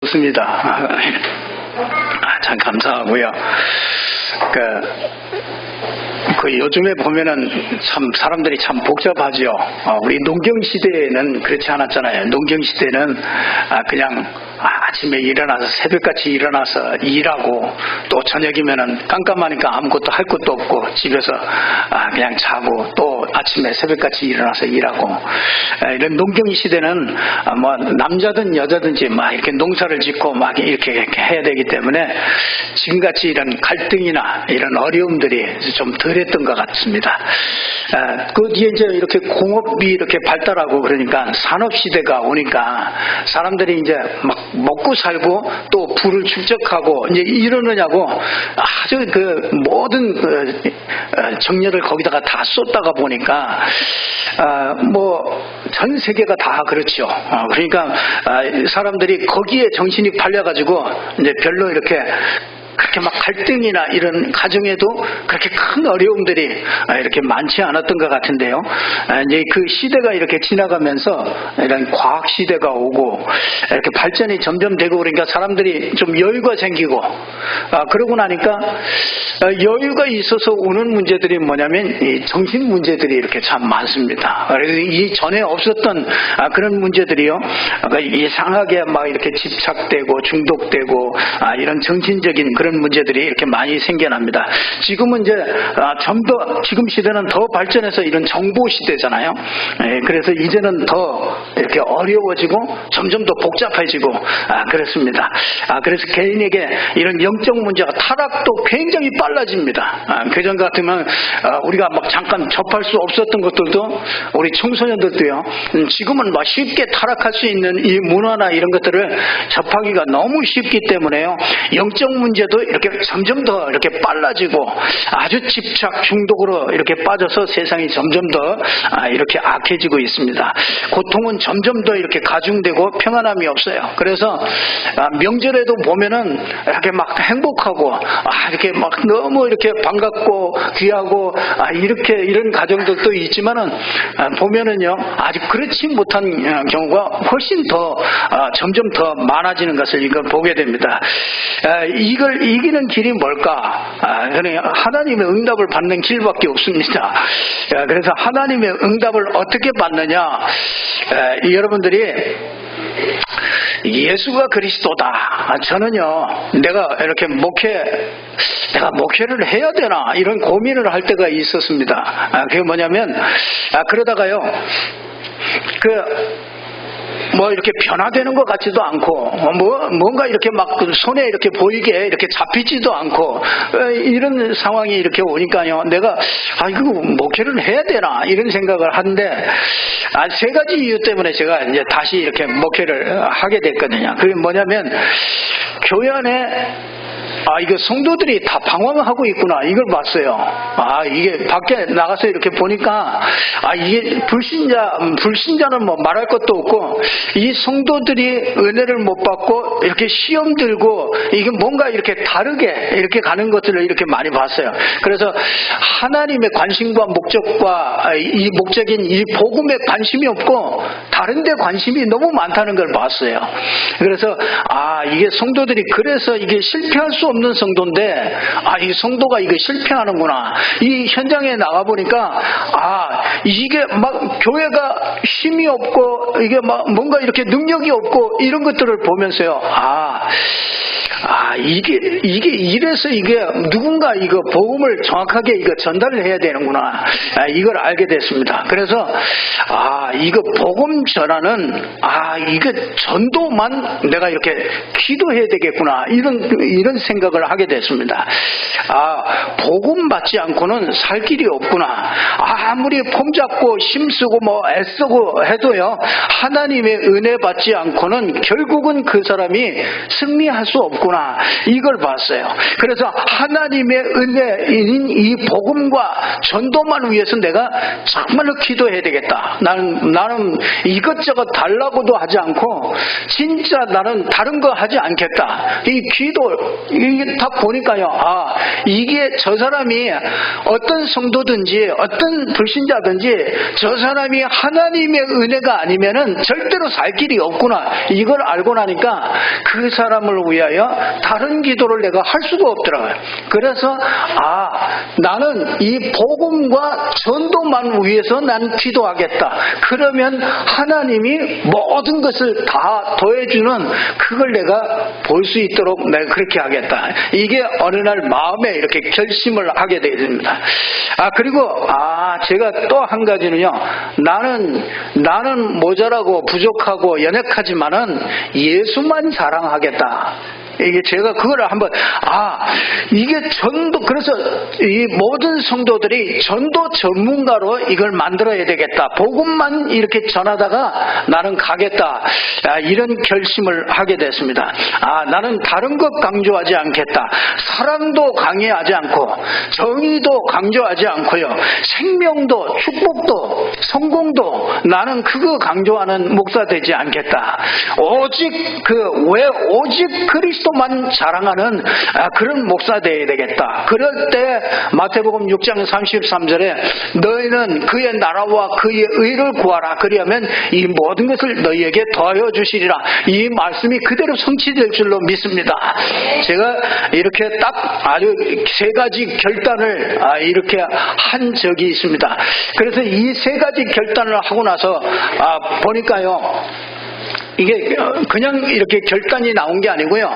좋습니다. 참 감사하고요. 그 요즘에 보면은 참 사람들이 참 복잡하죠. 우리 농경 시대에는 그렇지 않았잖아요. 농경 시대는 그냥 아침에 일어나서 새벽같이 일어나서 일하고 또 저녁이면은 깜깜하니까 아무것도 할 것도 없고 집에서 그냥 자고 또 아침에 새벽같이 일어나서 일하고 이런 농경 시대는 뭐 남자든 여자든지 막 이렇게 농사를 짓고 막 이렇게 해야 되기 때문에 지금같이 이런 갈등이나 이런 어려움들이 좀 덜했던 것 같습니다. 그 뒤에 이제 이렇게 공업이 이렇게 발달하고 그러니까 산업 시대가 오니까 사람들이 이제 막 먹고 살고 또 부를 축적하고 이제 이러느냐고 아주 그 모든 정열을 거기다가 다 쏟다가 보니까 뭐 전 세계가 다 그렇죠. 그러니까 사람들이 거기에 정신이 팔려가지고 이제 별로 이렇게 그렇게 막 갈등이나 이런 가정에도 그렇게 큰 어려움들이 이렇게 많지 않았던 것 같은데요. 이제 그 시대가 이렇게 지나가면서 이런 과학 시대가 오고 이렇게 발전이 점점 되고 그러니까 사람들이 좀 여유가 생기고 그러고 나니까 여유가 있어서 오는 문제들이 뭐냐면 이 정신 문제들이 이렇게 참 많습니다. 그래서 이 전에 없었던 그런 문제들이요. 이상하게 막 이렇게 집착되고 중독되고 이런 정신적인 그런 문제들이 이렇게 많이 생겨납니다. 지금은 이제 좀 더 지금 시대는 더 발전해서 이런 정보 시대잖아요. 그래서 이제는 더 이렇게 어려워지고 점점 더 복잡해지고 그렇습니다. 그래서 개인에게 이런 영적 문제가 타락도 굉장히 빨라집니다. 그전 같으면 우리가 막 잠깐 접할 수 없었던 것들도 우리 청소년들도요. 지금은 막 쉽게 타락할 수 있는 이 문화나 이런 것들을 접하기가 너무 쉽기 때문에요. 영적 문제도 이렇게 점점 더 이렇게 빨라지고 아주 집착 중독으로 이렇게 빠져서 세상이 점점 더 이렇게 악해지고 있습니다. 고통은 점점 더 이렇게 가중되고 평안함이 없어요. 그래서 명절에도 보면은 이렇게 막 행복하고 이렇게 막 너무 이렇게 반갑고 귀하고 이렇게 이런 가정들도 있지만은 보면은요 아직 그렇지 못한 경우가 훨씬 더 점점 더 많아지는 것을 이걸 보게 됩니다. 이걸 이기는 길이 뭘까? 하나님의 응답을 받는 길밖에 없습니다. 그래서 하나님의 응답을 어떻게 받느냐? 여러분들이 예수가 그리스도다. 저는요, 내가 목회를 해야 되나 이런 고민을 할 때가 있었습니다. 그게 뭐냐면 그러다가요, 뭐 이렇게 변화되는 것 같지도 않고 뭔가 이렇게 막 손에 이렇게 보이게 이렇게 잡히지도 않고 이런 상황이 이렇게 오니까요 내가 이거 목회를 해야 되나 이런 생각을 하는데 세 가지 이유 때문에 제가 이제 다시 이렇게 목회를 하게 됐거든요. 그게 뭐냐면 교회 안에 이거 성도들이 다 방황하고 있구나 이걸 봤어요. 이게 밖에 나가서 이렇게 보니까 이게 불신자는 뭐 말할 것도 없고 이 성도들이 은혜를 못 받고 이렇게 시험 들고 이게 뭔가 이렇게 다르게 이렇게 가는 것들을 이렇게 많이 봤어요. 그래서 하나님의 관심과 목적과 이 목적인 이 복음에 관심이 없고 다른 데 관심이 너무 많다는 걸 봤어요. 그래서 이게 성도들이 그래서 이게 실패할 수 없는 성도인데 이 성도가 이거 실패하는구나. 이 현장에 나가보니까 이게 막 교회가 힘이 없고 이게 막 뭔가 이렇게 능력이 없고 이런 것들을 보면서요 이게 이래서 이게 누군가 이거 복음을 정확하게 이거 전달을 해야 되는구나. 이걸 알게 됐습니다. 그래서 이거 복음 전하는 이거 전도만 내가 이렇게 기도해야 되겠구나. 이런 생각을 하게 됐습니다. 복음 받지 않고는 살 길이 없구나. 아무리 폼 잡고 힘쓰고 뭐 애쓰고 해도요 하나님의 은혜 받지 않고는 결국은 그 사람이 승리할 수 없구나. 이걸 봤어요. 그래서 하나님의 은혜인 이 복음과 전도만 위해서 내가 정말로 기도해야 되겠다. 나는 이것저것 달라고도 하지 않고 진짜 나는 다른 거 하지 않겠다. 이 기도 이게 딱 보니까요 이게 저 사람이 어떤 성도든지 어떤 불신자 은혜라든지 저 사람이 하나님의 은혜가 아니면은 절대로 살 길이 없구나, 이걸 알고 나니까 그 사람을 위하여 다른 기도를 내가 할 수가 없더라고요. 그래서 나는 이 복음과 전도만 위해서 난 기도하겠다. 그러면 하나님이 모든 것을 다 더해주는 그걸 내가 볼 수 있도록 내가 그렇게 하겠다. 이게 어느 날 마음에 이렇게 결심을 하게 됩니다. 그리고 제가 또 한 가지는요, 나는 모자라고 부족하고 연약하지만은 예수만 자랑하겠다. 이게 제가 그거를 한번 이게 전도, 그래서 이 모든 성도들이 전도 전문가로 이걸 만들어야 되겠다. 복음만 이렇게 전하다가 나는 가겠다. 이런 결심을 하게 됐습니다. 나는 다른 것 강조하지 않겠다. 사랑도 강요하지 않고 정의도 강조하지 않고요, 생명도 축복도 성공도 나는 그거 강조하는 목사 되지 않겠다. 오직 오직 그리스도만 자랑하는 그런 목사 되어야 되겠다. 그럴 때 마태복음 6장 33절에 너희는 그의 나라와 그의 의를 구하라. 그리하면 이 모든 것을 너희에게 더하여 주시리라. 이 말씀이 그대로 성취될 줄로 믿습니다. 제가 이렇게 딱 아주 세 가지 결단을 이렇게 한 적이 있습니다. 그래서 이 세 가지 결단을 하고 나서 보니까요, 이게 그냥 이렇게 결단이 나온 게 아니고요,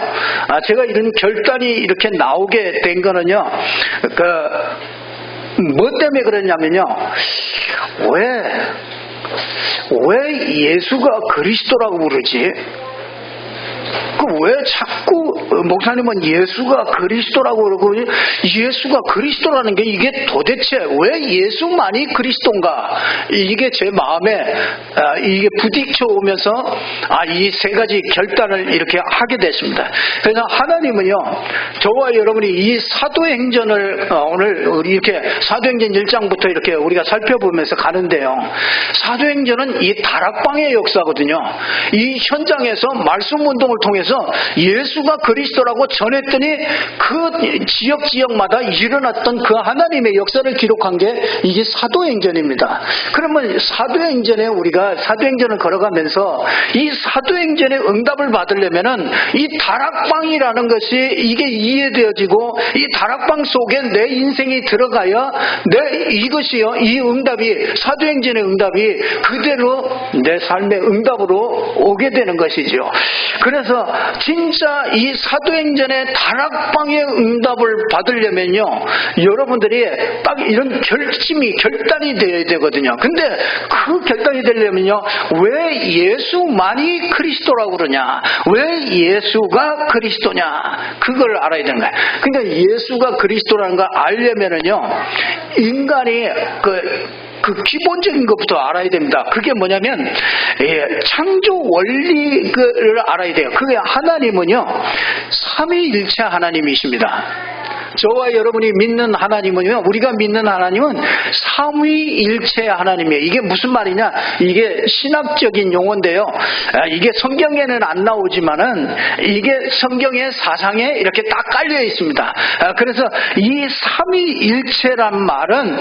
제가 이런 결단이 이렇게 나오게 된 거는요, 뭐 때문에 그랬냐면요, 왜 예수가 그리스도라고 부르지? 왜 자꾸 목사님은 예수가 그리스도라고 그러고, 예수가 그리스도라는 게 이게 도대체 왜 예수만이 그리스도인가? 이게 제 마음에 이게 부딪혀 오면서 이 세 가지 결단을 이렇게 하게 됐습니다. 그래서 하나님은요, 저와 여러분이 이 사도행전을 오늘 우리 이렇게 사도행전 1장부터 이렇게 우리가 살펴보면서 가는데요, 사도행전은 이 다락방의 역사거든요. 이 현장에서 말씀 운동을 통해서 예수가 그리스도라고 전했더니 그 지역마다 일어났던 그 하나님의 역사를 기록한 게 이게 사도행전입니다. 그러면 사도행전에 우리가 사도행전을 걸어가면서 이 사도행전의 응답을 받으려면은 이 다락방이라는 것이 이게 이해되어지고 이 다락방 속에 내 인생이 들어가야 이것이요, 이 응답이, 사도행전의 응답이 그대로 내 삶의 응답으로 오게 되는 것이죠. 그래서 진짜 이 사도행전의 다락방의 응답을 받으려면요, 여러분들이 딱 이런 결단이 되어야 되거든요. 근데 그 결단이 되려면요, 왜 예수만이 그리스도라고 그러냐, 왜 예수가 그리스도냐, 그걸 알아야 되는 거예요. 그러니까 예수가 그리스도라는 걸 알려면은요, 인간이 그 기본적인 것부터 알아야 됩니다. 그게 뭐냐면 창조 원리를 알아야 돼요. 그게 하나님은요, 삼위일체 하나님이십니다. 저와 여러분이 믿는 하나님은요, 우리가 믿는 하나님은 삼위일체 하나님이에요. 이게 무슨 말이냐, 이게 신학적인 용어인데요, 이게 성경에는 안 나오지만은 이게 성경의 사상에 이렇게 딱 깔려 있습니다. 그래서 이 삼위일체란 말은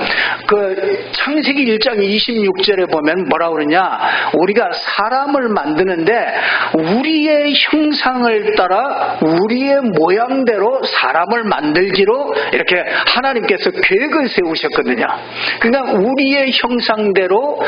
그 창세기 1장 26절에 보면 뭐라 그러냐, 우리가 사람을 만드는데 우리의 형상을 따라 우리의 모양대로 사람을 만들기로 이렇게 하나님께서 계획을 세우셨거든요. 그러니까 우리의 형상대로,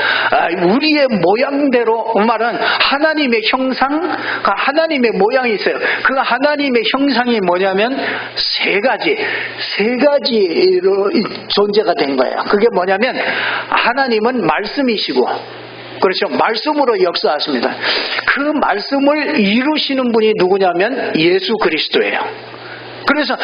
우리의 모양대로, 말은 하나님의 형상, 하나님의 모양이 있어요. 그 하나님의 형상이 뭐냐면 세 가지로 존재가 된 거예요. 그게 뭐냐면 하나님은 말씀이시고, 그렇죠, 말씀으로 역사하십니다. 그 말씀을 이루시는 분이 누구냐면 예수 그리스도예요. 그래서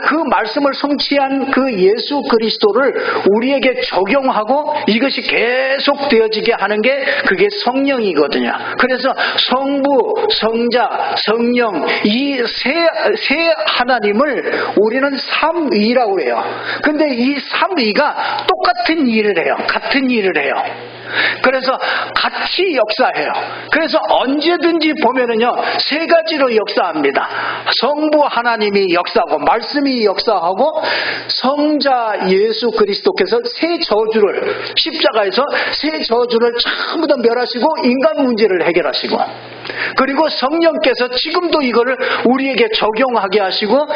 그 말씀을 성취한 그 예수 그리스도를 우리에게 적용하고 이것이 계속 되어지게 하는 게 그게 성령이거든요. 그래서 성부, 성자, 성령, 이 세 하나님을 우리는 삼위라고 해요. 근데 이 삼위가 똑같은 일을 해요. 같은 일을 해요. 그래서 같이 역사해요. 그래서 언제든지 보면은요, 세 가지로 역사합니다. 성부 하나님이 역사하고, 말씀이 역사하고, 성자 예수 그리스도께서 새 저주를, 십자가에서 새 저주를 전부 다 멸하시고 인간 문제를 해결하시고, 그리고 성령께서 지금도 이거를 우리에게 적용하게 하시고,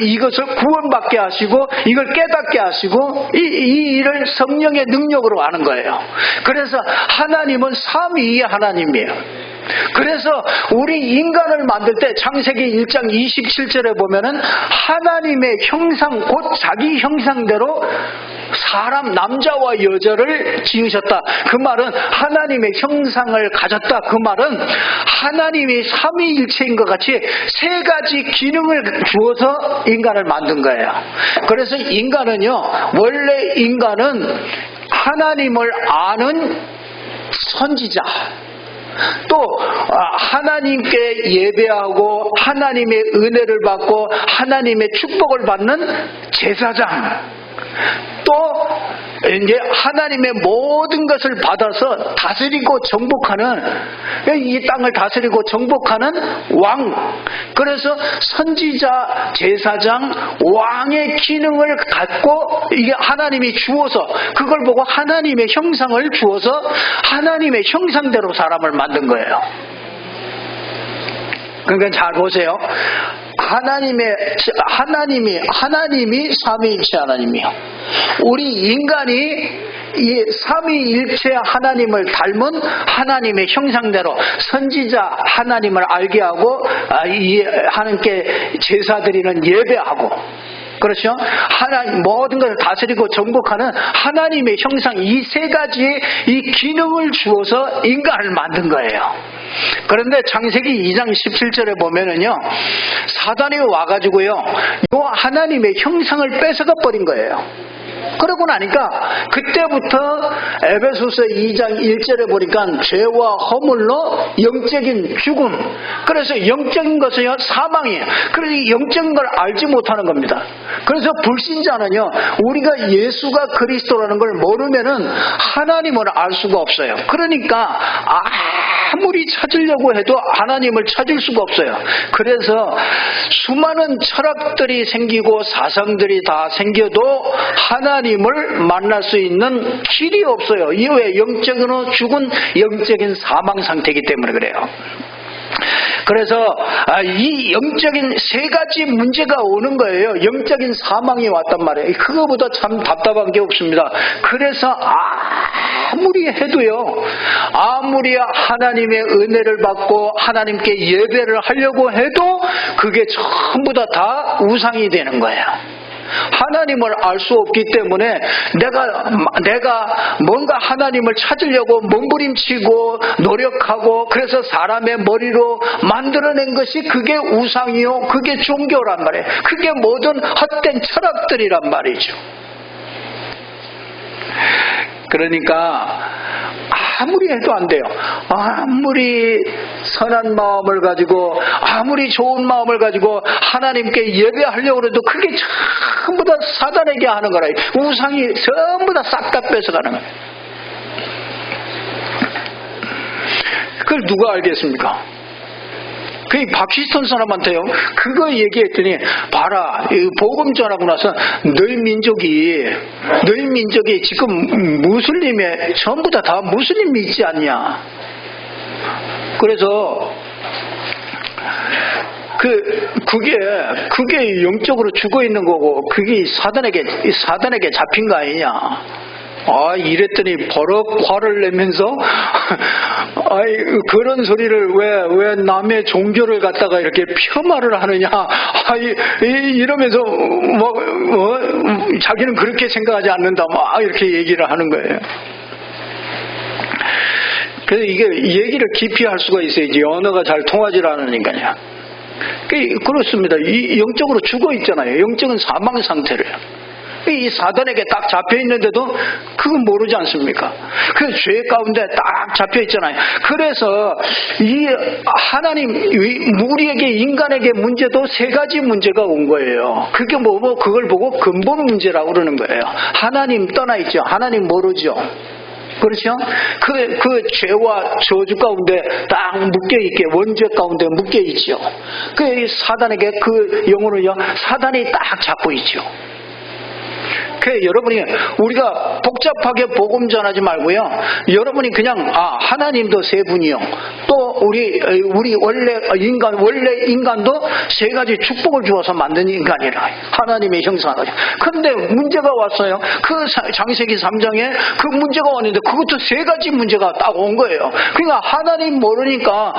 이것을 구원받게 하시고, 이걸 깨닫게 하시고, 이 일을 성령의 능력으로 하는 거예요. 그래서 하나님은 삼위의 하나님이에요. 그래서 우리 인간을 만들 때 창세기 1장 27절에 보면은 하나님의 형상, 곧 자기 형상대로 사람, 남자와 여자를 지으셨다. 그 말은 하나님의 형상을 가졌다. 그 말은 하나님이 삼위일체인 것 같이 세 가지 기능을 주어서 인간을 만든 거예요. 그래서 인간은요, 원래 인간은 하나님을 아는 선지자, 또 하나님께 예배하고 하나님의 은혜를 받고 하나님의 축복을 받는 제사장, 또 이제 하나님의 모든 것을 받아서 다스리고 정복하는, 이 땅을 다스리고 정복하는 왕. 그래서 선지자, 제사장, 왕의 기능을 갖고 이게 하나님이 주어서, 그걸 보고 하나님의 형상을 주어서 하나님의 형상대로 사람을 만든 거예요. 그러니까 잘 보세요. 하나님이 삼위일체 하나님이요. 우리 인간이 이 삼위일체 하나님을 닮은 하나님의 형상대로 선지자 하나님을 알게 하고, 하나님께 제사 드리는 예배하고, 그렇죠? 하나님 모든 것을 다스리고 정복하는 하나님의 형상, 이 세 가지의 이 기능을 주어서 인간을 만든 거예요. 그런데 창세기 2장 17절에 보면은요, 사단이 와가지고요, 요 하나님의 형상을 뺏어가 버린 거예요. 그러고 나니까 그때부터 에베소서 2장 1절에 보니까 죄와 허물로 영적인 죽음, 그래서 영적인 것은요 사망이에요. 그래서 영적인 걸 알지 못하는 겁니다. 그래서 불신자는요, 우리가 예수가 그리스도라는 걸 모르면은 하나님을 알 수가 없어요. 그러니까 아무리 찾으려고 해도 하나님을 찾을 수가 없어요. 그래서 수많은 철학들이 생기고 사상들이 다 생겨도 하나님을 만날 수 있는 길이 없어요. 이후에 영적으로 죽은 영적인 사망 상태이기 때문에 그래요. 그래서 이 영적인 세 가지 문제가 오는 거예요. 영적인 사망이 왔단 말이에요. 그거보다 참 답답한 게 없습니다. 그래서 아무리 해도요, 아무리 하나님의 은혜를 받고 하나님께 예배를 하려고 해도 그게 전부 다 우상이 되는 거예요. 하나님을 알 수 없기 때문에 내가 뭔가 하나님을 찾으려고 몸부림치고 노력하고, 그래서 사람의 머리로 만들어낸 것이 그게 우상이요, 그게 종교란 말이에요. 그게 모든 헛된 철학들이란 말이죠. 그러니까 아무리 해도 안 돼요. 아무리 선한 마음을 가지고, 아무리 좋은 마음을 가지고 하나님께 예배하려고 해도 그게 전부 다 사단에게 하는 거라. 우상이 전부 다 싹 다 뺏어가는 거예요. 그걸 누가 알겠습니까? 그 파키스탄 사람한테요, 그거 얘기했더니, 봐라, 복음 전하고 나서 너희 민족이 지금 무슬림에 전부 다 무슬림 믿지 않냐. 그래서 그게 영적으로 죽어 있는 거고, 그게 사단에게 잡힌 거 아니냐. 이랬더니 버럭 화를 내면서 그런 소리를 왜 남의 종교를 갖다가 이렇게 폄하를 하느냐, 이러면서 자기는 그렇게 생각하지 않는다, 이렇게 얘기를 하는 거예요. 그래서 이게 얘기를 깊이 할 수가 있어야지, 언어가 잘 통하지 않으니까요. 그렇습니다. 영적으로 죽어 있잖아요. 영적인 사망 상태래요. 이 사단에게 딱 잡혀 있는데도 그건 모르지 않습니까? 그 죄 가운데 딱 잡혀 있잖아요. 그래서 이 하나님, 우리에게, 인간에게 문제도 세 가지 문제가 온 거예요. 그게 그걸 보고 근본 문제라고 그러는 거예요. 하나님 떠나 있죠. 하나님 모르죠. 그렇죠? 그 죄와 저주 가운데 딱 묶여있게, 원죄 가운데 묶여있죠. 그 사단에게 그 영혼을요, 사단이 딱 잡고 있죠. 여러분이 우리가 복잡하게 복음 전하지 말고요. 여러분이 그냥 하나님도 세 분이요. 또 우리 원래 인간도 세 가지 축복을 주어서 만든 인간이라. 하나님의 형상이죠. 그런데 문제가 왔어요. 그 창세기 3장에 그 문제가 왔는데 그것도 세 가지 문제가 딱 온 거예요. 그러니까 하나님 모르니까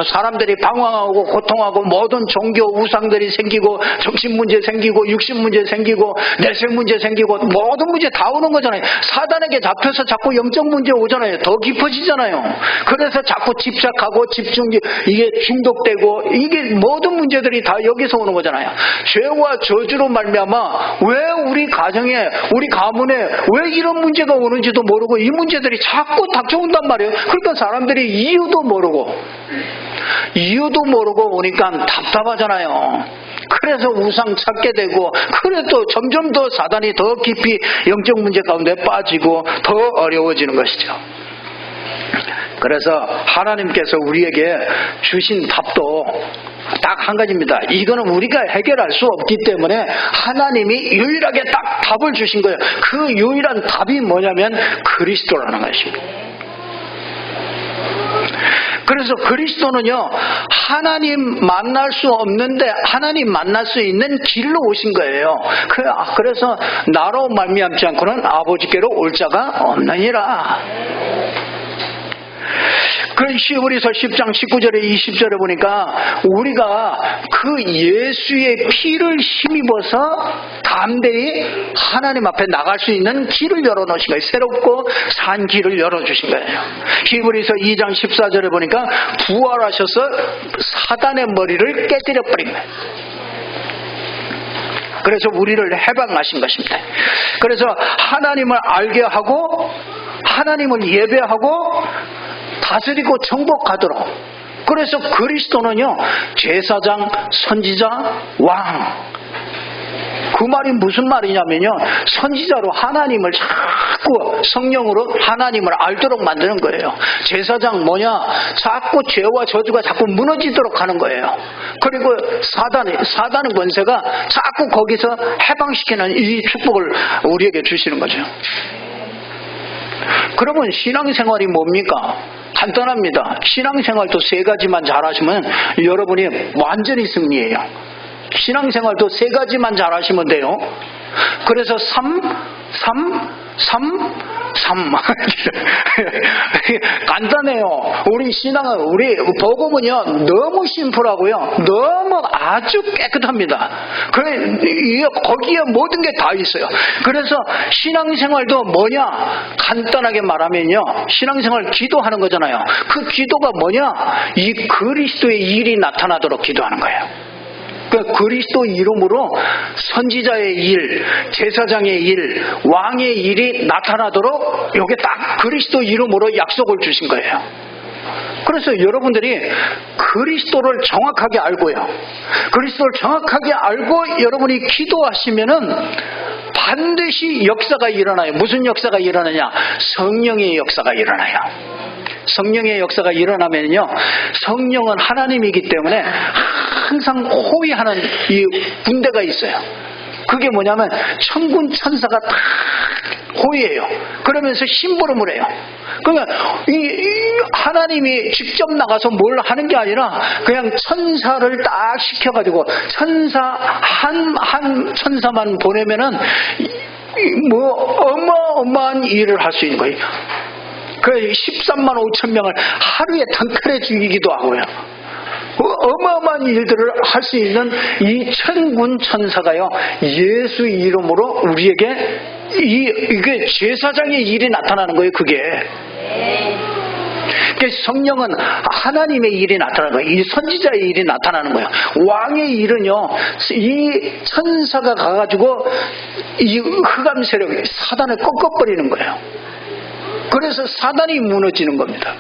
사람들이 방황하고 고통하고 모든 종교 우상들이 생기고 정신 문제 생기고 육신 문제 생기고 내세 문제 생기고 모든 문제 다 오는 거잖아요. 사단에게 잡혀서 자꾸 영적 문제 오잖아요. 더 깊어지잖아요. 그래서 자꾸 집착하고 이게 중독되고 이게 모든 문제들이 다 여기서 오는 거잖아요. 죄와 저주로 말미암아 왜 우리 가정에 우리 가문에 왜 이런 문제가 오는지도 모르고 이 문제들이 자꾸 닥쳐온단 말이에요. 그러니까 사람들이 이유도 모르고 오니까 답답하잖아요. 그래서 우상 찾게 되고, 그래도 점점 더 사단이 더 깊이 영적 문제 가운데 빠지고 더 어려워지는 것이죠. 그래서 하나님께서 우리에게 주신 답도 딱 한 가지입니다. 이거는 우리가 해결할 수 없기 때문에 하나님이 유일하게 딱 답을 주신 거예요. 그 유일한 답이 뭐냐면 그리스도라는 것입니다. 그래서 그리스도는요, 하나님 만날 수 없는데 하나님 만날 수 있는 길로 오신 거예요. 그래서 나로 말미암지 않고는 아버지께로 올 자가 없느니라. 그 히브리서 10장 19절에 20절에 보니까 우리가 그 예수의 피를 힘입어서 담대히 하나님 앞에 나갈 수 있는 길을 열어놓으신 거예요. 새롭고 산 길을 열어주신 거예요. 히브리서 2장 14절에 보니까 부활하셔서 사단의 머리를 깨뜨려 버린 거예요. 그래서 우리를 해방하신 것입니다. 그래서 하나님을 알게 하고 하나님을 예배하고 다스리고 정복하도록. 그래서 그리스도는요, 제사장, 선지자, 왕. 그 말이 무슨 말이냐면요, 선지자로 하나님을 자꾸 성령으로 하나님을 알도록 만드는 거예요. 제사장 뭐냐, 자꾸 죄와 저주가 자꾸 무너지도록 하는 거예요. 그리고 사단의 권세가 자꾸 거기서 해방시키는 이 축복을 우리에게 주시는 거죠. 그러면 신앙생활이 뭡니까? 간단합니다. 신앙생활도 세 가지만 잘하시면 여러분이 완전히 승리해요. 신앙생활도 세 가지만 잘하시면 돼요. 그래서 3 간단해요. 우리 신앙은, 우리 복음은요, 너무 심플하고요, 너무 아주 깨끗합니다. 거기에 모든 게 다 있어요. 그래서 신앙생활도 뭐냐, 간단하게 말하면요, 신앙생활 기도하는 거잖아요. 그 기도가 뭐냐, 이 그리스도의 일이 나타나도록 기도하는 거예요. 그리스도 이름으로 선지자의 일, 제사장의 일, 왕의 일이 나타나도록 이게 딱 그리스도 이름으로 약속을 주신 거예요. 그래서 여러분들이 그리스도를 정확하게 알고요, 그리스도를 정확하게 알고 여러분이 기도하시면은 반드시 역사가 일어나요. 무슨 역사가 일어나냐? 성령의 역사가 일어나요. 성령의 역사가 일어나면요, 성령은 하나님이기 때문에 항상 호위하는 이 군대가 있어요. 그게 뭐냐면 천군 천사가 다 호위해요. 그러면서 심부름을 해요. 그러니까 하나님이 직접 나가서 뭘 하는 게 아니라 그냥 천사를 딱 시켜가지고 천사 한 천사만 보내면은 어마어마한 일을 할 수 있는 거예요. 그 13만 5천 명을 하루에 단칼에 죽이기도 하고요. 어마어마한 일들을 할 수 있는 이 천군 천사가요, 예수 이름으로 우리에게 이게 제사장의 일이 나타나는 거예요. 그게 성령은 하나님의 일이 나타나는 거예요. 이 선지자의 일이 나타나는 거예요. 왕의 일은요, 이 천사가 가가지고 이 흑암 세력 사단을 꺾어버리는 거예요. 그래서 사단이 무너지는 겁니다.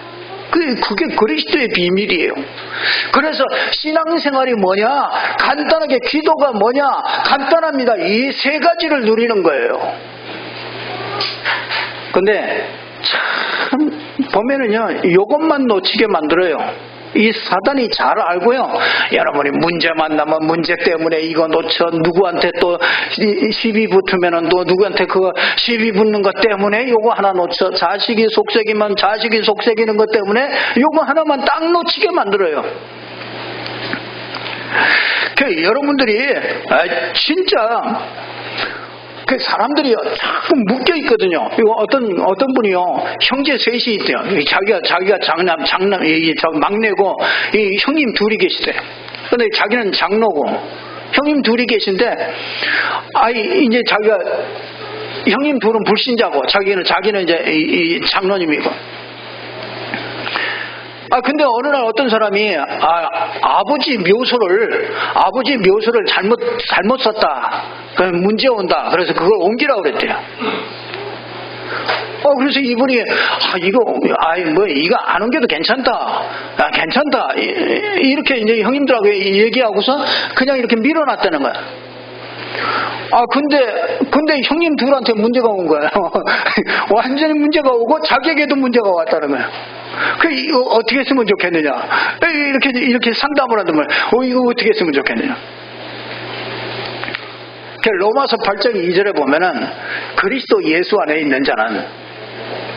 그게 그리스도의 비밀이에요. 그래서 신앙생활이 뭐냐? 간단하게 기도가 뭐냐? 간단합니다. 이 세 가지를 누리는 거예요. 근데 참 보면은요, 이것만 놓치게 만들어요. 이 사단이 잘 알고요. 여러분이 문제 만나면 문제 때문에 이거 놓쳐, 누구한테 또 시비 붙으면은 또 누구한테 그 시비 붙는 것 때문에 요거 하나 놓쳐, 자식이 속색이면 자식이 속색이는 것 때문에 요거 하나만 딱 놓치게 만들어요. 그 여러분들이 진짜 그 사람들이 자꾸 묶여 있거든요. 이거 어떤 분이요, 형제 셋이 있대요. 자기가 장남, 막내고, 이 형님 둘이 계시대요. 근데 자기는 장로고, 형님 둘이 계신데, 이제 자기가, 형님 둘은 불신자고, 자기는 이제 이 장로님이고. 근데 어느 날 어떤 사람이, 아버지 묘소를 잘못 썼다. 그럼 문제 온다. 그래서 그걸 옮기라고 그랬대요. 그래서 이분이, 이거 안 옮겨도 괜찮다. 괜찮다. 이렇게 이제 형님들하고 얘기하고서 그냥 이렇게 밀어놨다는 거야. 근데 형님 둘한테 문제가 온 거예요. 완전히 문제가 오고 자기에게도 문제가 왔다는 거예요. 이거 어떻게 했으면 좋겠느냐. 이렇게 상담을 하던 말이에요. 이거 어떻게 했으면 좋겠느냐. 로마서 8장 2절에 보면은 그리스도 예수 안에 있는 자는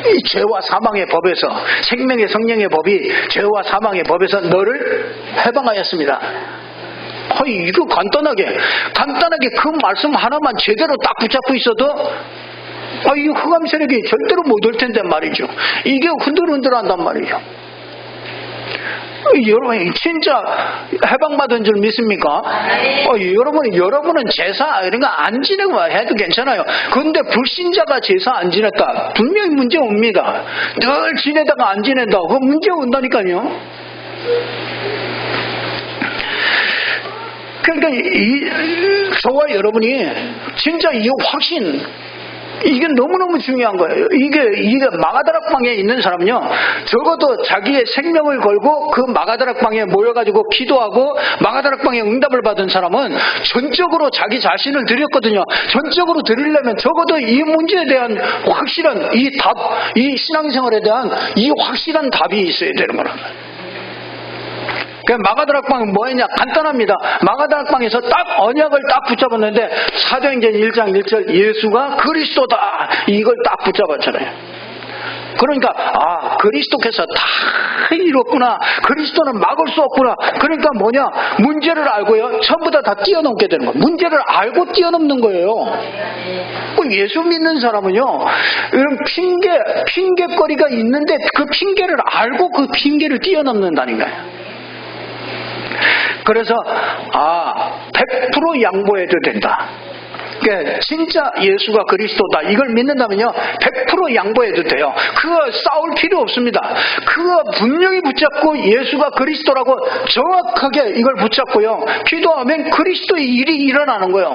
이 죄와 사망의 법에서, 생명의 성령의 법이 죄와 사망의 법에서 너를 해방하였습니다. 이거 간단하게 그 말씀 하나만 제대로 딱 붙잡고 있어도 이 흑암 세력이 절대로 못 올 텐데 말이죠. 이게 흔들흔들한단 말이죠. 여러분 진짜 해방받은 줄 믿습니까? 여러분은 제사 이런 거 안 지내고 해도 괜찮아요. 그런데 불신자가 제사 안 지냈다, 분명히 문제 옵니다. 늘 지내다가 안 지낸다, 그 문제 온다니까요. 그러니까 저와 여러분이 진짜 이 확신, 이게 너무너무 중요한 거예요. 이게 마가다락방에 있는 사람은요, 적어도 자기의 생명을 걸고 그 마가다락방에 모여가지고 기도하고 마가다락방에 응답을 받은 사람은 전적으로 자기 자신을 드렸거든요. 전적으로 드리려면 적어도 이 문제에 대한 확실한 이 답, 이 신앙생활에 대한 이 확실한 답이 있어야 되는 거란 말이에요. 마가다락방은 뭐였냐? 간단합니다. 마가다락방에서 딱 언약을 딱 붙잡았는데 사도행전 1장 1절 예수가 그리스도다, 이걸 딱 붙잡았잖아요. 그러니까 그리스도께서 다 이뤘구나, 그리스도는 막을 수 없구나. 그러니까 뭐냐? 문제를 알고요, 전부 다 뛰어넘게 되는 거예요. 문제를 알고 뛰어넘는 거예요. 예수 믿는 사람은요, 이런 핑계거리가 있는데 그 핑계를 알고 그 핑계를 뛰어넘는다니까요. 그래서 100% 양보해도 된다. 그러니까 진짜 예수가 그리스도다, 이걸 믿는다면요 100% 양보해도 돼요. 그거 싸울 필요 없습니다. 그거 분명히 붙잡고 예수가 그리스도라고 정확하게 이걸 붙잡고요, 기도하면 그리스도의 일이 일어나는 거예요.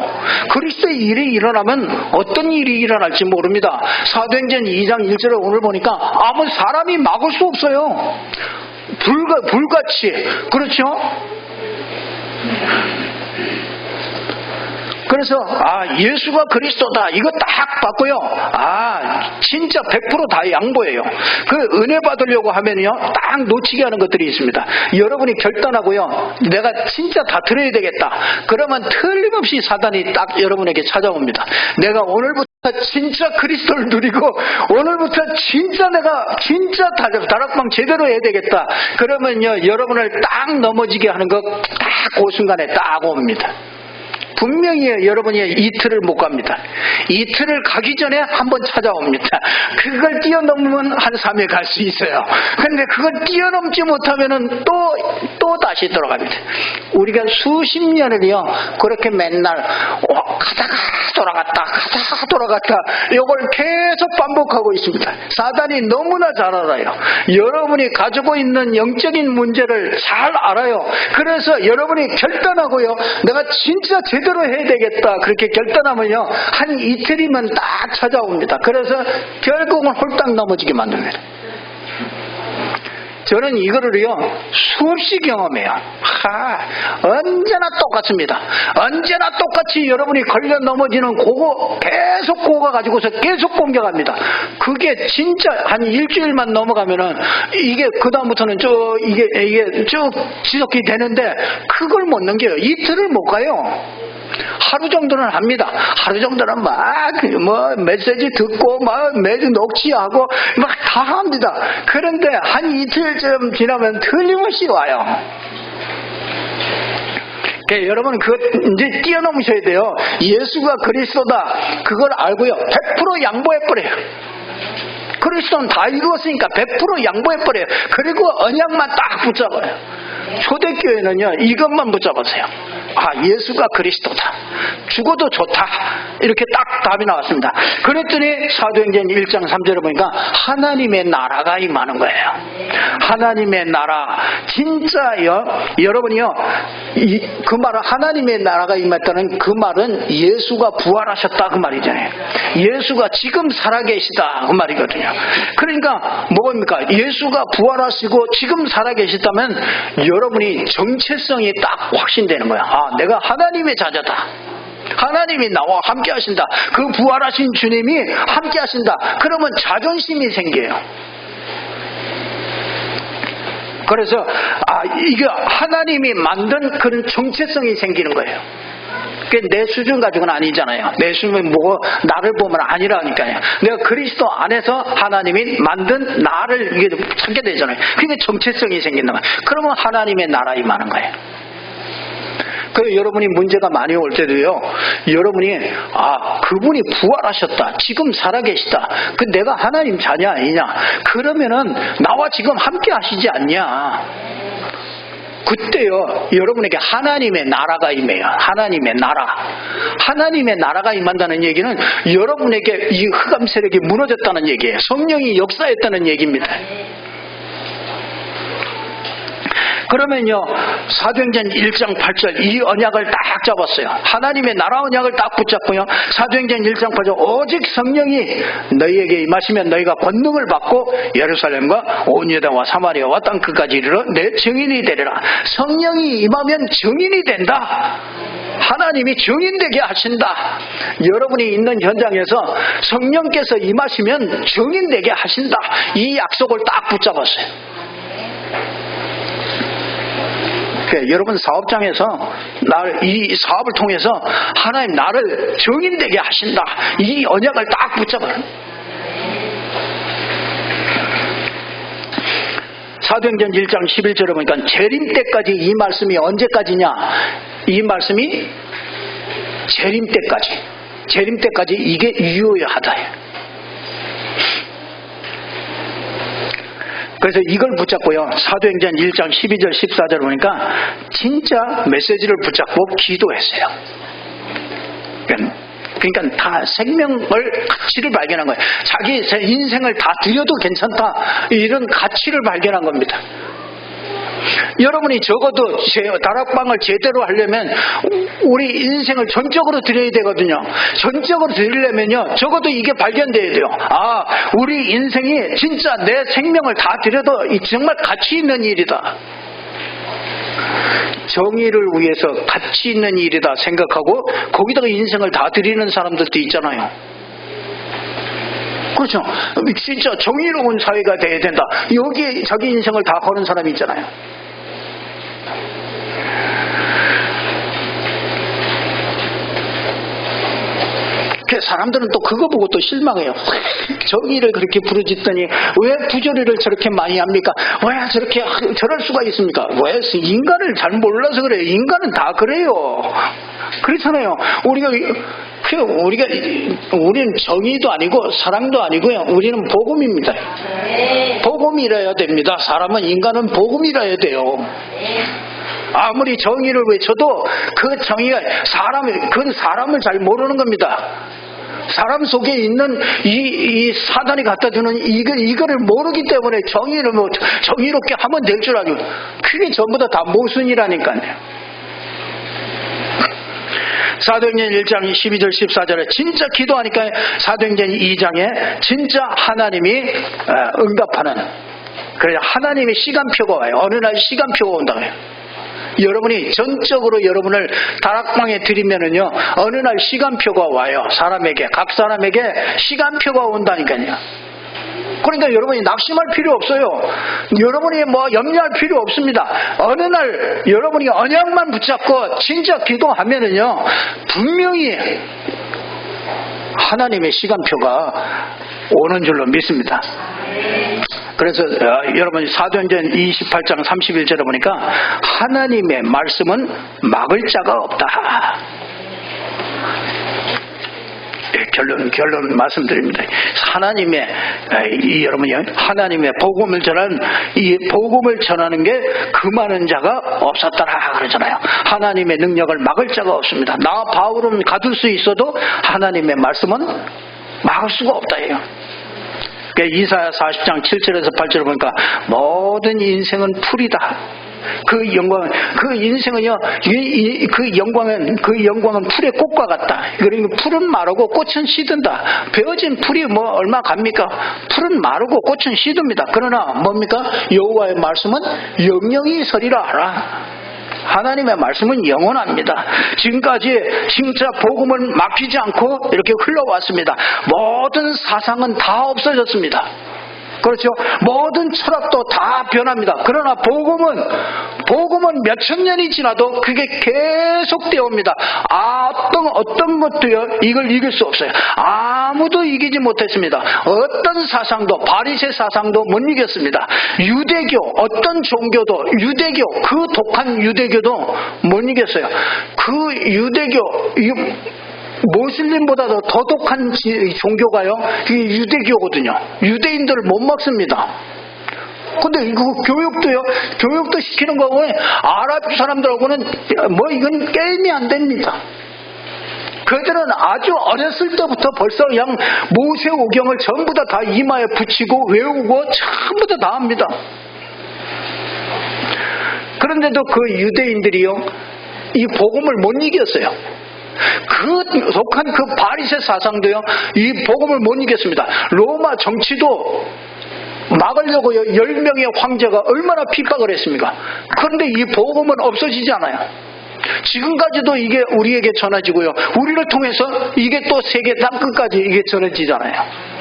그리스도의 일이 일어나면 어떤 일이 일어날지 모릅니다. 사도행전 2장 1절에 오늘 보니까 아무 사람이 막을 수 없어요. 불같이. 그렇죠? 그래서 예수가 그리스도다, 이거 딱 받고요, 진짜 100% 다 양보해요. 그 은혜 받으려고 하면요 딱 놓치게 하는 것들이 있습니다. 여러분이 결단하고요, 내가 진짜 다 들어야 되겠다, 그러면 틀림없이 사단이 딱 여러분에게 찾아옵니다. 내가 오늘부터 진짜 그리스도를 누리고 오늘부터 내가 진짜 다락방 제대로 해야 되겠다. 그러면요 여러분을 딱 넘어지게 하는 거 딱 그 순간에 딱 옵니다. 분명히 여러분이 이틀을 못 갑니다. 이틀을 가기 전에 한번 찾아옵니다. 그걸 뛰어넘으면 한 3일 갈 수 있어요. 그런데 그걸 뛰어넘지 못하면은 또 다시 돌아갑니다. 우리가 수십 년을요 그렇게 맨날 가다가 돌아갔다 이걸 계속 반복하고 있습니다. 사단이 너무나 잘 알아요. 여러분이 가지고 있는 영적인 문제를 잘 알아요. 그래서 여러분이 결단하고요, 내가 진짜 제대로 해야 되겠다, 그렇게 결단하면요 한 이틀이면 딱 찾아옵니다. 그래서 결국은 홀딱 넘어지게 만듭니다. 저는 이거를요 수없이 경험해요. 언제나 똑같습니다. 언제나 똑같이 여러분이 걸려 넘어지는 그거 계속 그거 가지고서 계속 공격합니다. 그게 진짜 한 일주일만 넘어가면은 이게 그 다음부터는 이게 쭉 지속이 되는데 그걸 못 넘겨요. 이틀을 못 가요. 하루 정도는 합니다. 하루 정도는 막 메시지 듣고 막 매주 녹취하고 막 다 합니다. 그런데 한 이틀쯤 지나면 틀림없이 와요. 여러분 그거 이제 뛰어넘으셔야 돼요. 예수가 그리스도다 그걸 알고요 100% 양보해버려요. 그리스도는 다 이루었으니까 100% 양보해버려요. 그리고 언약만 딱 붙잡아요. 초대교회는요 이것만 붙잡았어요. 예수가 그리스도다, 죽어도 좋다, 이렇게 딱 답이 나왔습니다. 그랬더니 사도행전 1장 3절에 보니까 하나님의 나라가 임하는 거예요. 하나님의 나라, 진짜요. 여러분이요 그 말은 하나님의 나라가 임했다는 그 말은 예수가 부활하셨다 그 말이잖아요. 예수가 지금 살아계시다 그 말이거든요. 그러니까 뭡니까? 예수가 부활하시고 지금 살아계시다면 여러분이 정체성이 딱 확신되는 거야. 내가 하나님의 자녀다. 하나님이 나와 함께 하신다. 그 부활하신 주님이 함께 하신다. 그러면 자존심이 생겨요. 그래서 이게 하나님이 만든 그런 정체성이 생기는 거예요. 내 수준 가지고는 아니잖아요. 내 수준은 뭐고 나를 보면 아니라니까요. 내가 그리스도 안에서 하나님이 만든 나를 이게 찾게 되잖아요. 그게 정체성이 생긴다 말이에요. 그러면 하나님의 나라 임하는 거예요. 그래서 여러분이 문제가 많이 올 때도요, 여러분이 그분이 부활하셨다, 지금 살아계시다, 그 내가 하나님 자녀 아니냐, 그러면은 나와 지금 함께 하시지 않냐. 그때요 여러분에게 하나님의 나라가 임해요. 하나님의 나라. 하나님의 나라가 임한다는 얘기는 여러분에게 이 흑암 세력이 무너졌다는 얘기예요. 성령이 역사했다는 얘기입니다. 그러면요 사도행전 1장 8절 이 언약을 딱 잡았어요. 하나님의 나라 언약을 딱 붙잡고요, 사도행전 1장 8절 오직 성령이 너희에게 임하시면 너희가 권능을 받고 예루살렘과 온 유다와 사마리아와 땅 끝까지 이르러 내 증인이 되리라. 성령이 임하면 증인이 된다. 하나님이 증인되게 하신다. 여러분이 있는 현장에서 성령께서 임하시면 증인되게 하신다. 이 약속을 딱 붙잡았어요. 여러분 사업장에서 이 사업을 통해서 하나님 나를 증인되게 하신다. 이 언약을 딱 붙잡아요. 사도행전 1장 11절에 보니까 재림 때까지 이 말씀이 언제까지냐? 이 말씀이 재림 때까지 이게 유효하다. 그래서 이걸 붙잡고요, 사도행전 1장 12절 14절 보니까 진짜 메시지를 붙잡고 기도했어요. 그러니까 다 생명을 가치를 발견한 거예요. 자기 인생을 다 드려도 괜찮다, 이런 가치를 발견한 겁니다. 여러분이 적어도 다락방을 제대로 하려면 우리 인생을 전적으로 드려야 되거든요. 전적으로 드리려면요 적어도 이게 발견돼야 돼요. 우리 인생이 진짜 내 생명을 다 드려도 정말 가치 있는 일이다, 정의를 위해서 가치 있는 일이다 생각하고 거기다가 인생을 다 드리는 사람들도 있잖아요. 그렇죠. 진짜 정의로운 사회가 돼야 된다, 여기에 자기 인생을 다 거는 사람이 있잖아요. 사람들은 또 그거 보고 또 실망해요. 정의를 그렇게 부르짖더니 왜 부조리를 저렇게 많이 합니까? 왜 저렇게 저럴 수가 있습니까? 왜? 인간을 잘 몰라서 그래요. 인간은 다 그래요. 그렇잖아요. 우리는 정의도 아니고 사랑도 아니고요, 우리는 복음입니다. 복음이라야 됩니다. 인간은 복음이라야 돼요. 아무리 정의를 외쳐도 그 정의가 사람을 잘 모르는 겁니다. 사람 속에 있는 이 사단이 갖다 주는 이거를 모르기 때문에 정의를 정의롭게 하면 될 줄 알고, 그게 전부 다 모순이라니까요. 사도행전 1장 12절 14절에 진짜 기도하니까 사도행전 2장에 진짜 하나님이 응답하는 그래서 하나님의 시간표가 와요. 어느 날 시간표가 온다고요. 여러분이 전적으로 여러분을 다락방에 들이면은요, 어느 날 시간표가 와요. 사람에게, 각 사람에게 시간표가 온다니까요. 그러니까 여러분이 낙심할 필요 없어요. 여러분이 염려할 필요 없습니다. 어느 날 여러분이 언약만 붙잡고 진짜 기도하면은요, 분명히 하나님의 시간표가 오는 줄로 믿습니다. 그래서 여러분 사도행전 28장 31절에 보니까 하나님의 말씀은 막을 자가 없다. 결론 말씀드립니다. 하나님의 여러분이 하나님의 복음을 전하는 게 금하는 자가 없었더라 그러잖아요. 하나님의 능력을 막을 자가 없습니다. 나 바울은 가둘 수 있어도 하나님의 말씀은 막을 수가 없다예요. 이사야 40장 7절에서 8절을 보니까 모든 인생은 풀이다. 그 인생은요, 그 영광은 풀의 꽃과 같다. 그러니까 풀은 마르고 꽃은 시든다. 베어진 풀이 얼마 갑니까? 풀은 마르고 꽃은 시듭니다. 그러나 뭡니까? 여호와의 말씀은 영영이 서리라 하라. 하나님의 말씀은 영원합니다. 지금까지 진짜 복음을 막히지 않고 이렇게 흘러왔습니다. 모든 사상은 다 없어졌습니다. 그렇죠? 모든 철학도 다 변합니다. 그러나 복음은 몇천 년이 지나도 그게 계속되어 옵니다. 어떤 것도요, 이걸 이길 수 없어요. 아무도 이기지 못했습니다. 어떤 사상도, 바리새 사상도 못 이겼습니다. 유대교, 어떤 종교도, 그 독한 유대교도 못 이겼어요. 그 유대교, 모슬림보다도 더 독한 종교가요, 이게 유대교거든요. 유대인들을 못 막습니다. 근데 이거 교육도 시키는 거고, 아랍 사람들하고는 이건 게임이 안 됩니다. 그들은 아주 어렸을 때부터 벌써 그냥 모세오경을 전부 다 이마에 붙이고 외우고 전부 다 합니다. 그런데도 그 유대인들이요, 이 복음을 못 이겼어요. 그 독한 그 바리새 사상도요, 이 복음을 못 이겼습니다. 로마 정치도 막으려고요, 10명의 황제가 얼마나 핍박을 했습니까? 그런데 이 복음은 없어지지 않아요. 지금까지도 이게 우리에게 전해지고요, 우리를 통해서 이게 또 세계 땅끝까지 이게 전해지잖아요.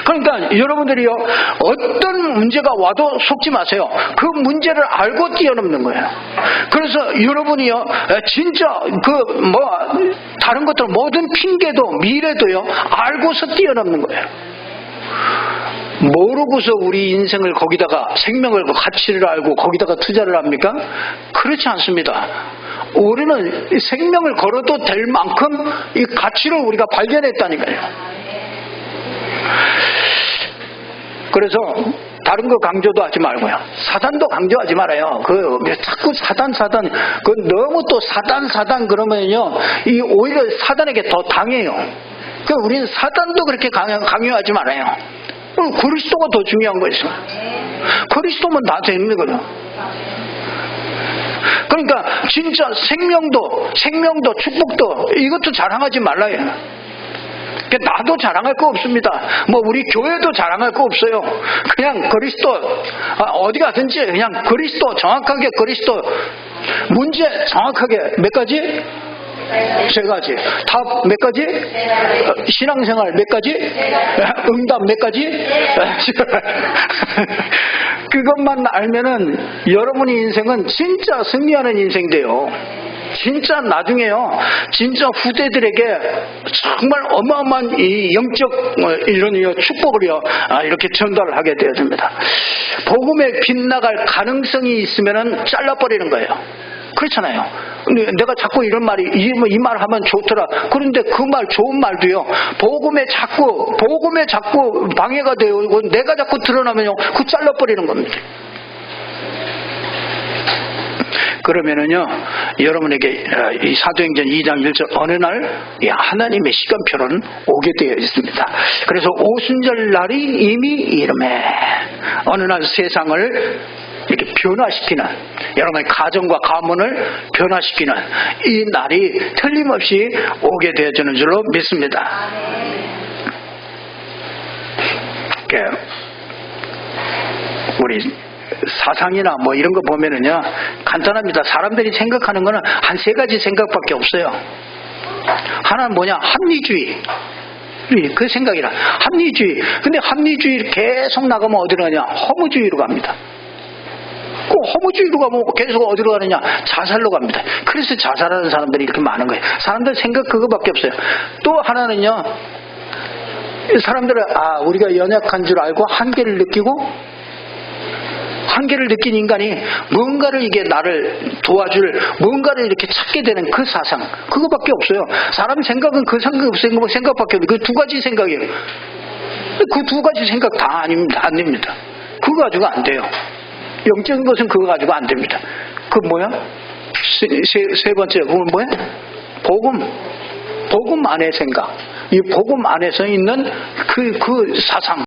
그러니까 여러분들이요, 어떤 문제가 와도 속지 마세요. 그 문제를 알고 뛰어넘는 거예요. 그래서 여러분이요, 진짜 다른 것들 모든 핑계도 미래도요, 알고서 뛰어넘는 거예요. 모르고서 우리 인생을 거기다가 생명을 가치를 알고 거기다가 투자를 합니까? 그렇지 않습니다. 우리는 생명을 걸어도 될 만큼 이 가치를 우리가 발견했다니까요. 그래서 다른 거 강조도 하지 말고요, 사단도 강조하지 말아요. 자꾸 사단 너무 또 사단 그러면요, 오히려 사단에게 더 당해요. 우리는 사단도 그렇게 강요하지 말아요. 그리스도가 더 중요한 거죠. 그리스도면 다 되는 거예요. 그러니까 진짜 생명도 축복도 이것도 자랑하지 말라요. 나도 자랑할 거 없습니다. 우리 교회도 자랑할 거 없어요. 그냥 그리스도, 어디 가든지 그냥 그리스도, 정확하게 그리스도, 문제 정확하게 몇 가지? 3가지. 답 몇 가지? 신앙생활 몇 가지? 응답 몇 가지? 그것만 알면은 여러분의 인생은 진짜 승리하는 인생 돼요. 진짜 나중에요, 진짜 후대들에게 정말 어마어마한 이 영적 이런 축복을요, 이렇게 전달을 하게 되어집니다. 복음에 빗나갈 가능성이 있으면은 잘라버리는 거예요. 그렇잖아요. 근데 내가 자꾸 이런 말이, 이 말 하면 좋더라. 그런데 그 말, 좋은 말도요, 복음에 자꾸 방해가 되고 내가 자꾸 드러나면요, 그 잘라버리는 겁니다. 그러면은요, 여러분에게 이 사도행전 2장 1절 어느 날 하나님의 시간표는 오게 되어 있습니다. 그래서 오순절 날이 이미 이름에 어느 날 세상을 이렇게 변화시키는, 여러분의 가정과 가문을 변화시키는 이 날이 틀림없이 오게 되어지는 줄로 믿습니다. 우리 사상이나 뭐 이런 거 보면은요, 간단합니다. 사람들이 생각하는 거는 한 세 가지 생각밖에 없어요. 하나는 뭐냐? 합리주의. 그 생각이라. 합리주의. 근데 합리주의 계속 나가면 어디로 가냐? 허무주의로 갑니다. 그 허무주의로 가면 계속 어디로 가느냐? 자살로 갑니다. 그래서 자살하는 사람들이 이렇게 많은 거예요. 사람들 생각 그거밖에 없어요. 또 하나는요, 사람들은 우리가 연약한 줄 알고 한계를 느낀 인간이 뭔가를 이게 나를 도와줄 뭔가를 이렇게 찾게 되는 그 사상, 그거밖에 없어요. 사람 생각은 그 생각밖에 없어요. 그 두 가지 생각이에요. 그 두 가지 생각 다 안 됩니다. 그거 가지고 안 돼요. 영적인 것은 그거 가지고 안 됩니다. 그 뭐야? 세 번째, 그건 뭐야? 복음 안의 생각. 이 복음 안에서 있는 그 사상.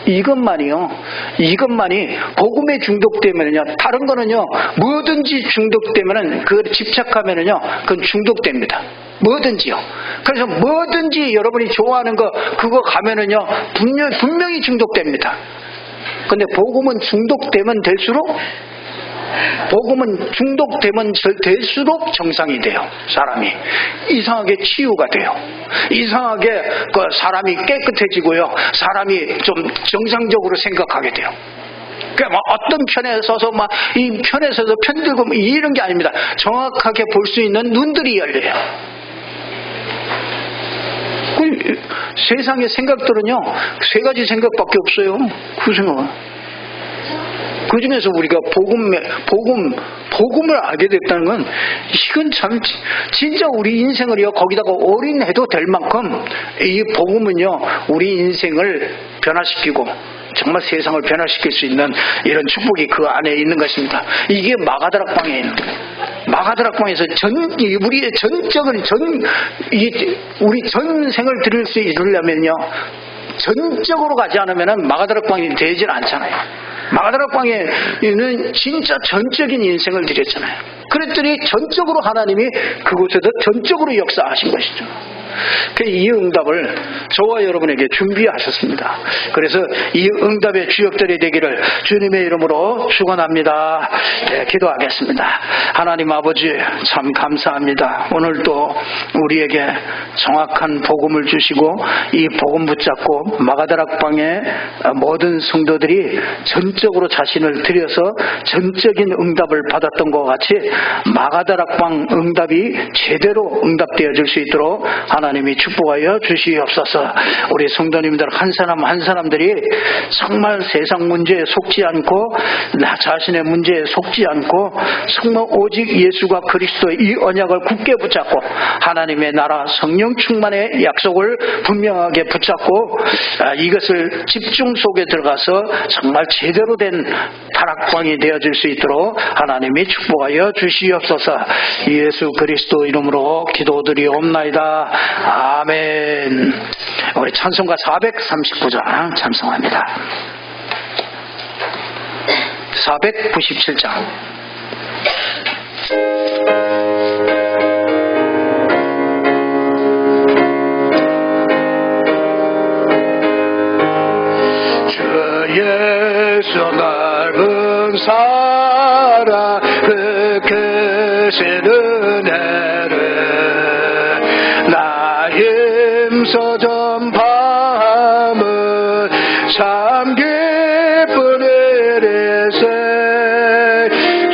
이것만이 복음에 중독되면요, 다른 거는요, 뭐든지 중독되면은, 그걸 집착하면은요, 그건 중독됩니다. 뭐든지요. 그래서 뭐든지 여러분이 좋아하는 거, 그거 가면은요, 분명히 중독됩니다. 근데 복음은 중독되면 될수록 정상이 돼요. 사람이 이상하게 치유가 돼요. 이상하게 사람이 깨끗해지고요, 사람이 좀 정상적으로 생각하게 돼요. 그러니까 어떤 편에 서서 이 편에 서서 편들고 이런 게 아닙니다. 정확하게 볼 수 있는 눈들이 열려요. 세상의 생각들은요, 세 가지 생각밖에 없어요. 그 생각은. 그 중에서 우리가 복음을 알게 됐다는 건, 이건 참, 진짜 우리 인생을요, 거기다가 올인해도 될 만큼, 이 복음은요, 우리 인생을 변화시키고, 정말 세상을 변화시킬 수 있는 이런 축복이 그 안에 있는 것입니다. 이게 마가다락방에 있는 거예요. 마가다락방에서 우리의 우리 전생을 드릴 수 있으려면요, 전적으로 가지 않으면 마가다락방이 되질 않잖아요. 마가다락방에는 진짜 전적인 인생을 드렸잖아요. 그랬더니 전적으로 하나님이 그곳에서 전적으로 역사하신 것이죠. 이 응답을 저와 여러분에게 준비하셨습니다. 그래서 이 응답의 주역들이 되기를 주님의 이름으로 축원합니다. 기도하겠습니다. 하나님 아버지, 참 감사합니다. 오늘도 우리에게 정확한 복음을 주시고, 이 복음 붙잡고 마가다락방의 모든 성도들이 전적으로 자신을 들여서 전적인 응답을 받았던 것 같이 마가다락방 응답이 제대로 응답되어질 수 있도록 하나님이 축복하여 주시옵소서. 우리 성도님들 한 사람 한 사람들이 정말 세상 문제에 속지 않고, 나 자신의 문제에 속지 않고, 정말 오직 예수가 그리스도의 이 언약을 굳게 붙잡고, 하나님의 나라 성령 충만의 약속을 분명하게 붙잡고, 이것을 집중 속에 들어가서 정말 제대로 된 다락방이 되어질 수 있도록 하나님이 축복하여 주시옵소서. 예수 그리스도 이름으로 기도드리옵나이다. 아멘. 우리 찬송가 439장 찬송합니다. 497장. 주 예수 넓은 사랑 그 크신 은혜를 나 힘써 전 밤을